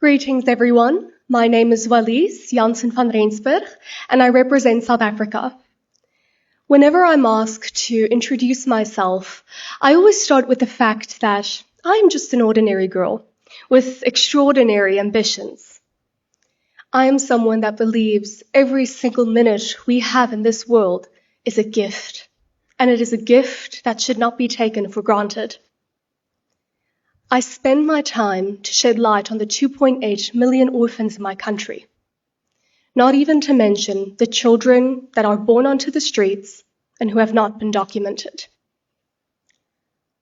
Greetings, everyone. My name is Walise Janssen van Rensburg, and I represent South Africa. Whenever I'm asked to introduce myself, I always start with the fact that I am just an ordinary girl with extraordinary ambitions. I am someone that believes every single minute we have in this world is a gift, and it is a gift that should not be taken for granted. I spend my time to shed light on the 2.8 million orphans in my country, not even to mention the children that are born onto the streets and who have not been documented.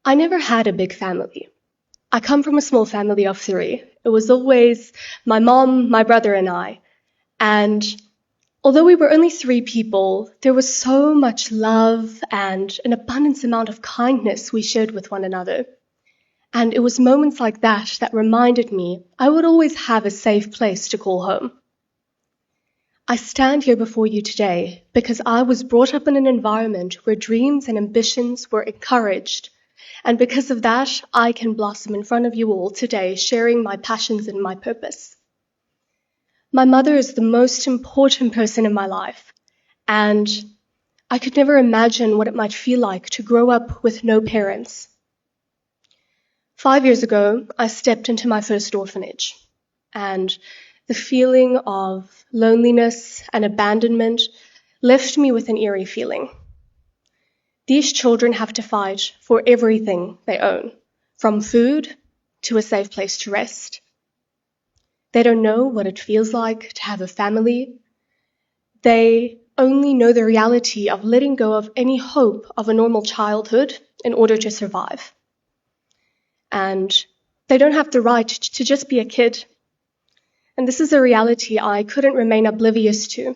I never had a big family. I come from a small family of 3. It was always my mom, my brother, and I. And although we were only 3 people, there was so much love and an abundance amount of kindness we shared with one another. And it was moments like that that reminded me I would always have a safe place to call home. I stand here before you today because I was brought up in an environment where dreams and ambitions were encouraged. And because of that, I can blossom in front of you all today, sharing my passions and my purpose. My mother is the most important person in my life, and I could never imagine what it might feel like to grow up with no parents. 5 years ago, I stepped into my first orphanage, and the feeling of loneliness and abandonment left me with an eerie feeling. These children have to fight for everything they own, from food to a safe place to rest. They don't know what it feels like to have a family. They only know the reality of letting go of any hope of a normal childhood in order to survive. And they don't have the right to just be a kid. And this is a reality I couldn't remain oblivious to.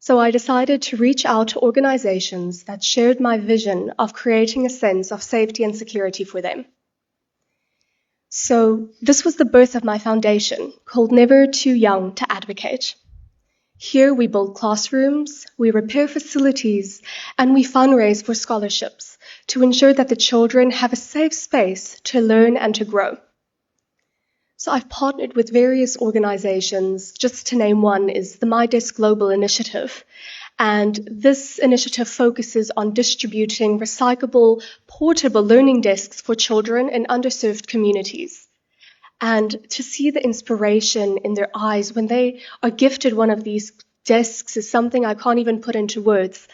So I decided to reach out to organizations that shared my vision of creating a sense of safety and security for them. So this was the birth of my foundation, called Never Too Young to Advocate. Here we build classrooms, we repair facilities, and we fundraise for scholarships to ensure that the children have a safe space to learn and to grow. So I've partnered with various organizations. Just to name one is the My Desk Global Initiative. And this initiative focuses on distributing recyclable, portable learning desks for children in underserved communities. And to see the inspiration in their eyes when they are gifted one of these desks is something I can't even put into words.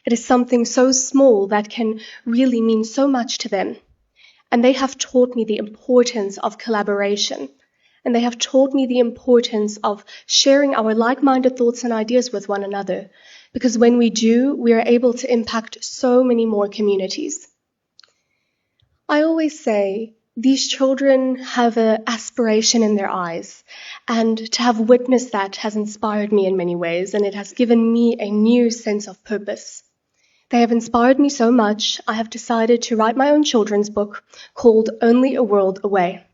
It is something so small that can really mean so much to them. And they have taught me the importance of collaboration. And they have taught me the importance of sharing our like-minded thoughts and ideas with one another. Because when we do, we are able to impact so many more communities. I always say, these children have an aspiration in their eyes, and to have witnessed that has inspired me in many ways, and it has given me a new sense of purpose. They have inspired me so much, I have decided to write my own children's book called Only a World Away.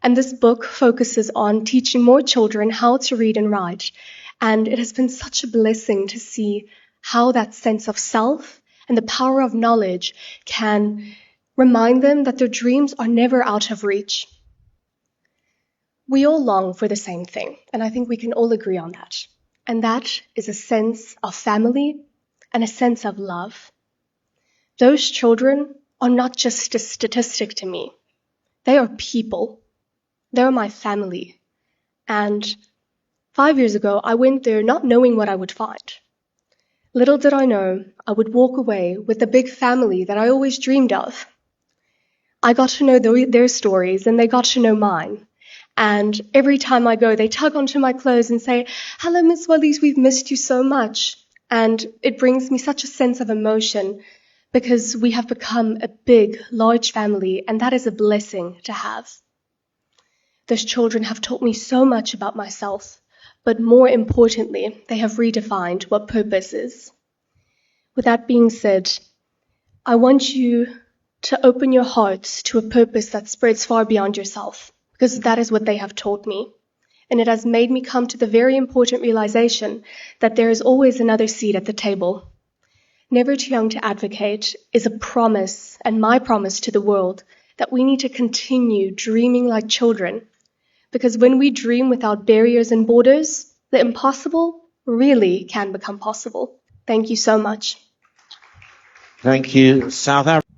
And this book focuses on teaching more children how to read and write, and it has been such a blessing to see how that sense of self and the power of knowledge can remind them that their dreams are never out of reach. We all long for the same thing, and I think we can all agree on that. And that is a sense of family and a sense of love. Those children are not just a statistic to me. They are people. They're my family. And 5 years ago, I went there not knowing what I would find. Little did I know, I would walk away with the big family that I always dreamed of. I got to know their stories, and they got to know mine. And every time I go, they tug onto my clothes and say, "Hello, Miss Walise, we've missed you so much." And it brings me such a sense of emotion because we have become a big, large family, and that is a blessing to have. Those children have taught me so much about myself, but more importantly, they have redefined what purpose is. With that being said, I want you to open your hearts to a purpose that spreads far beyond yourself, because that is what they have taught me. And it has made me come to the very important realization that there is always another seat at the table. Never Too Young to Advocate is a promise, and my promise to the world, that we need to continue dreaming like children, because when we dream without barriers and borders, the impossible really can become possible. Thank you so much. Thank you, South Africa.